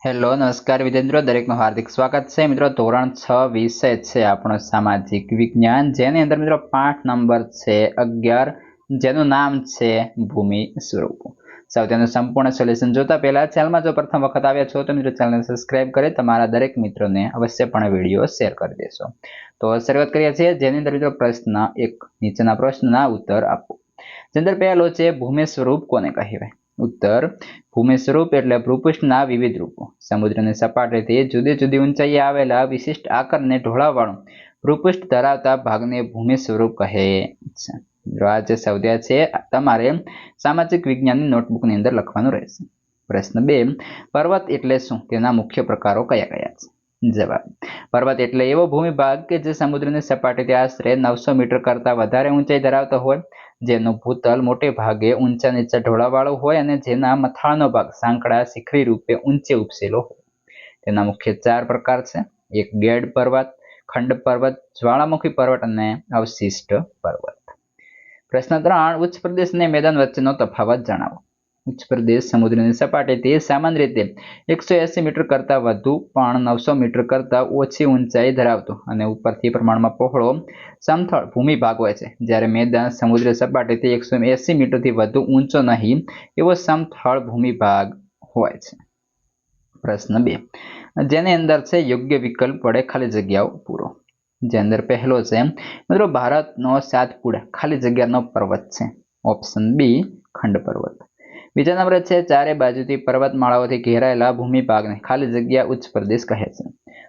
Hello નમસ્કાર વિદ્યાર્થી મિત્રો, દરેકનું હાર્દિક સ્વાગત છે મિત્રો। ધોરણ 6 વિષય છે આપણો સામાજિક વિજ્ઞાન, જેની અંદર મિત્રો પાઠ નંબર છે 11, જેનું નામ છે ભૂમિ સ્વરૂપો। સૌથી સંપૂર્ણ સોલ્યુશન જોતા પહેલા ચેનલમાં જો પ્રથમ વખત આવ્યા છો તો મિત્રો ચેનલને સબસ્ક્રાઇબ કરી તમારા દરેક મિત્રોને અવશ્યપણે વિડીયો શેર કરી દેશો। તો શરૂઆત કરીએ છીએ, જેની અંદર મિત્રો પ્રશ્ન 1, નીચેના પ્રશ્નના ઉત્તર આપો। જેની અંદર પહેલો છે ભૂમિ સ્વરૂપ કોને કહેવાય? ઉત્તર, ભૂમિ સ્વરૂપ એટલે ભૂપૃષ્ઠના વિવિધ રૂપો, સમુદ્રની સપાટીથી જુદી જુદી ઊંચાઈએ આવેલા વિશિષ્ટ આકારને ઢોળાવવાળું ભૂપૃષ્ઠ ધરાવતા ભાગને ભૂમિ સ્વરૂપ કહે છે। આ જે સ્વાધ્યાય છે તમારે સામાજિક વિજ્ઞાનની નોટબુકની અંદર લખવાનું રહેશે। પ્રશ્ન 2, પર્વત એટલે શું? તેના મુખ્ય પ્રકારો કયા કયા છે? જવાબ, પર્વત એટલે એવો ભૂમિભાગ કે જે સમુદ્રની સપાટીથી આશરે 900 મીટર કરતાં વધારે ઊંચાઈ ધરાવતો હોય, જેનું ભૂતલ મોટે ભાગે ઊંચા નીચા ઢોળાવાળું હોય અને જેના મથાળનો ભાગ સાંકડા શિખરી રૂપે ઊંચે ઉપસેલો હોય। તેના મુખ્ય 4 પ્રકાર છે: 1, ગેડ પર્વત, ખંડ પર્વત, જ્વાળામુખી પર્વત અને અવશિષ્ટ પર્વત। પ્રશ્ન 3, ઉચ્ચ પ્રદેશ અને મેદાન વચ્ચેનો તફાવત જણાવો। ઉચ્ચ પ્રદેશ સમુદ્રની સપાટીથી સામાન્ય રીતે 180 મીટર કરતાં વધુ પણ 900 મીટર કરતાં ઓછી ઊંચાઈ ધરાવતો અને ઉપરથી પ્રમાણમાં પહોળો સમથળ ભૂમિભાગ હોય છે, જ્યારે મેદાન સમુદ્ર સપાટીથી 180 મીટરથી વધુ ઊંચો નહીં એવો સમથળ ભૂમિભાગ હોય છે। પ્રશ્ન 2, જેની અંદર છે યોગ્ય વિકલ્પ વડે ખાલી જગ્યાઓ પૂરો। જે અંદર પહેલો છે મિત્રો ભારતનો સાતપુડા ખાલી જગ્યાનો પર્વત છે। ઓપ્શન બી, ખંડ પર્વત। બીજા નંબરે છે ચારે બાજુથી પર્વતમાળાઓથી ઘેરાયેલા ભૂમિભાગને ખાલી જગ્યા ઉચ્ચ પ્રદેશ કહે છે।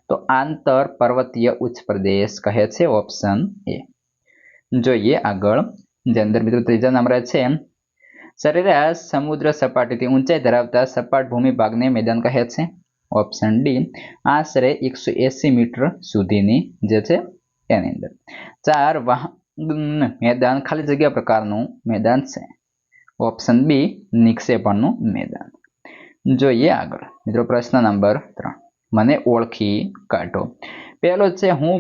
તો આંતર પર્વતીય ઉચ્ચ પ્રદેશ કહે છે। Option A. જોઈએ આગળ, જે અંદર મિત્રો ત્રીજા નંબરે છે સરેરાશ સમુદ્ર સપાટીથી ઊંચાઈ ધરાવતા સપાટ ભૂમિભાગને મેદાન કહે છે। ઓપ્શન ડી, આશરે 180 મીટર સુધીની જે છે એની અંદર। 4, મેદાન ખાલી જગ્યા પ્રકારનું મેદાન છે। ઓપ્શન બી, નિક્ષેપણનું મેદાન। જોઈએ આગળ મિત્રો, પ્રશ્ન નંબર 3, મને ઓળખી કાઢો। પહેલો છે હું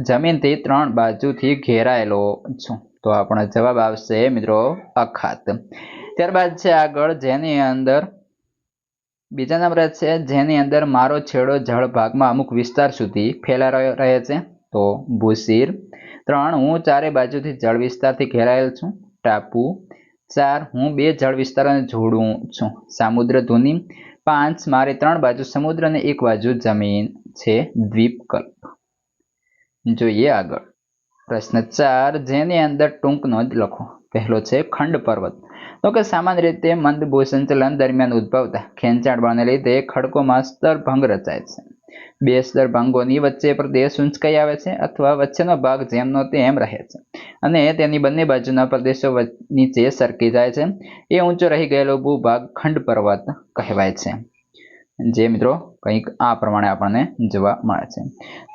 જમીનથી 3 બાજુથી ઘેરાયેલો છું। તો આપણો જવાબ આવશે મિત્રો અખાત। ત્યારબાદ છે આગળ, જેની અંદર બીજા નંબરે છે જેની અંદર મારો છેડો જળ ભાગમાં અમુક વિસ્તાર સુધી ફેલાયો રહે છે। તો ભૂશીર। 3, હું ચારે બાજુથી જળ વિસ્તારથી ઘેરાયેલ છું। ટાપુ। 4, હું 2 જળ વિસ્તારોને જોડું છું। સામુદ્ર ધુની। 5, મારી 3 બાજુ સમુદ્ર અને 1 બાજુ જમીન છે। દ્વીપકલ્પ। જોઈએ આગળ, પ્રશ્ન 4, જેની અંદર ટૂંક નોંધ લખો। પહેલો છે ખંડ પર્વત। તો કે સામાન્ય રીતે મંદ ભૂસંચલન દરમિયાન ઉદ્ભવતા ખેંચાણ બળને લીધે ખડકોમાં સ્તરભંગ રચાય છે। 2 સ્તરભંગોની વચ્ચે પ્રદેશ ઊંચકાઈ આવે છે અથવા વચ્ચેનો ભાગ જેમનો તેમ રહે છે અને તેની બંને બાજુના પ્રદેશો નીચે સરકી જાય છે। એ ઊંચો રહી ગયેલો ભૂભાગ ખંડ પર્વત કહેવાય છે। જે મિત્રો કંઈક આ પ્રમાણે આપણને જોવા મળે છે।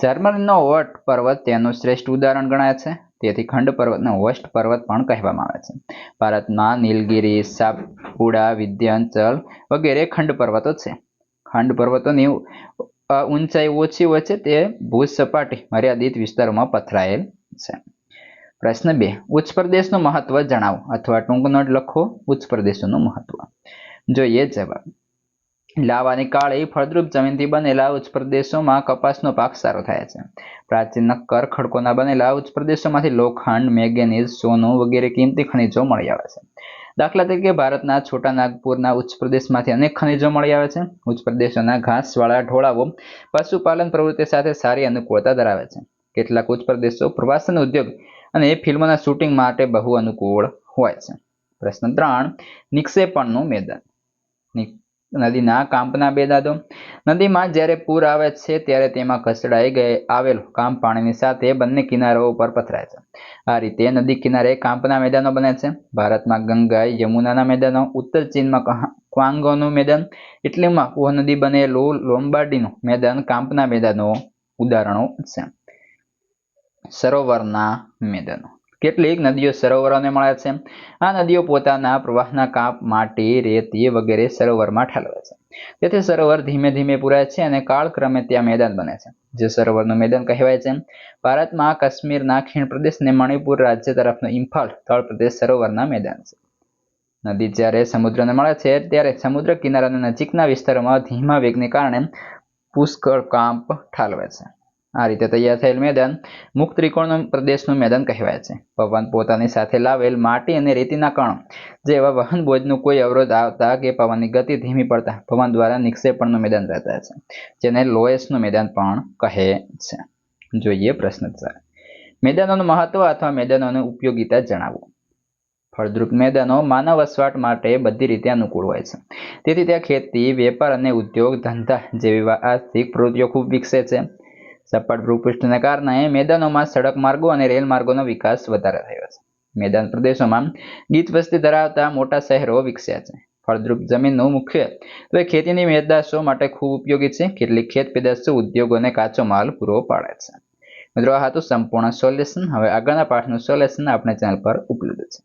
જર્મનીનો ઓટ પર્વત તેનું શ્રેષ્ઠ ઉદાહરણ ગણાય છે, તેથી ખંડ પર્વતને હોસ્ટ પર્વત પણ કહેવામાં આવે છે। ભારતમાં નીલગિરી, સાતપુડા, વિંધ્યાચલ વગેરે ખંડ પર્વતો છે। ખંડ પર્વતોની ઊંચાઈ ઓછી હોય છે, તે ભૂસપાટી મર્યાદિત વિસ્તારોમાં પથરાયેલ છે। પ્રશ્ન 2, ઉચ્ચ પ્રદેશનું મહત્વ જણાવો અથવા ટૂંક નોંધ લખો। ઉચ્ચ પ્રદેશોનું મહત્વ। જોઈએ જવાબ, લાવાની કાળી ફળદ્રુપ જમીનથી બનેલા ઉચ્ચ પ્રદેશોમાં કપાસનો પાક સારો થાય છે। પ્રાચીન નક્કર ખડકોના બનેલા ઉચ્ચ પ્રદેશોમાંથી લોખંડ, મેંગેનીઝ, સોનું વગેરે કિંમતી ખનિજો મળી આવે છે। દાખલા તરીકે ભારતના છોટા નાગપુરના ઉચ્ચ પ્રદેશમાંથી અનેક ખનિજો મળી આવે છે। ઉચ્ચ પ્રદેશોના ઘાસવાળા ઢોળાવો પશુપાલન પ્રવૃત્તિ સાથે સારી અનુકૂળતા ધરાવે છે। કેટલાક ઉચ્ચ પ્રદેશો પ્રવાસન ઉદ્યોગ અને ફિલ્મોના શૂટિંગ માટે બહુ અનુકૂળ હોય છે। પ્રશ્ન 3, નિક્ષેપણનું મેદાન। નદીના કાંપના મેદાનો। નદીમાં જ્યારે પૂર આવે છે ત્યારે તેમાં ઘસડાઈ આવેલો કાંપ પાણીની સાથે બંને કિનારાઓ ઉપર પથરાય છે। આ રીતે નદી કિનારે કાંપના મેદાનો બને છે। ભારતમાં ગંગા, યમુનાના મેદાનો, ઉત્તર ચીનમાં ક્વાંગોનું મેદાન, ઇટલીમાં પો નદી બનેલું લોમ્બાર્ડીનું મેદાન કાંપના મેદાનો ઉદાહરણો છે। સરોવરના મેદાનો। કેટલીક નદીઓ સરોવરોને મળે છે। આ નદીઓ પોતાના પ્રવાહના કાંપ, માટી, રેતી વગેરે સરોવરમાં ઠાલવે છે, તેથી સરોવર ધીમે ધીમે પૂરાય છે અને કાળક્રમે ત્યાં મેદાન બને છે, જે સરોવરનું મેદાન કહેવાય છે। ભારતમાં કાશ્મીરના ખીણ પ્રદેશ અને મણિપુર રાજ્ય તરફનો ઇમ્ફાલ તળ પ્રદેશ સરોવરના મેદાન છે। નદી જ્યારે સમુદ્રને મળે છે ત્યારે સમુદ્ર કિનારાના નજીકના વિસ્તારોમાં ધીમા વેગને કારણે પુષ્કળ કાંપ ઠાલવે છે. આ રીતે તૈયાર થયેલ મેદાન મુક્ત ત્રિકોણ પ્રદેશનું મેદાન કહેવાય છે. પવન પોતાની સાથે લાવેલ માટી અને રેતીના કણો જેવા વહન બોજનું કોઈ અવરોધ આવતા કે પવનની ગતિ ધીમી પડતા પવન દ્વારા નિક્ષેપણનું મેદાન રચાય છે, જેને લોએસનું મેદાન પણ કહે છે. જોઈએ પ્રશ્ન 4. મેદાનોનું મહત્વ અથવા મેદાનોની ઉપયોગિતા જણાવો. ફળદ્રુપ મેદાનો માનવ વસવાટ માટે બધી રીતે અનુકૂળ હોય છે. તેથી ત્યાં ખેતી, વેપાર અને ઉદ્યોગ ધંધા જેવી આર્થિક પ્રવૃત્તિઓ ખૂબ વિકસે છે. સપાટ ભૂપૃષ્ઠને કારણે મેદાનોમાં સડક માર્ગો અને રેલ માર્ગોનો વિકાસ વધારે થયો છે. મેદાન પ્રદેશોમાં ગીચ વસ્તી ધરાવતા મોટા શહેરો વિકસ્યા છે. ફળદ્રુપ જમીનનું મુખ્યત્વે ખેતીની પેદાશો માટે ખૂબ ઉપયોગી છે. કેટલીક ખેત પેદાશો ઉદ્યોગોને કાચો માલ પૂરો પાડે છે. મિત્રો, આ હતું સંપૂર્ણ સોલ્યુશન. હવે આગળના પાઠનું સોલ્યુશન આપણે ચેનલ પર ઉપલબ્ધ છે.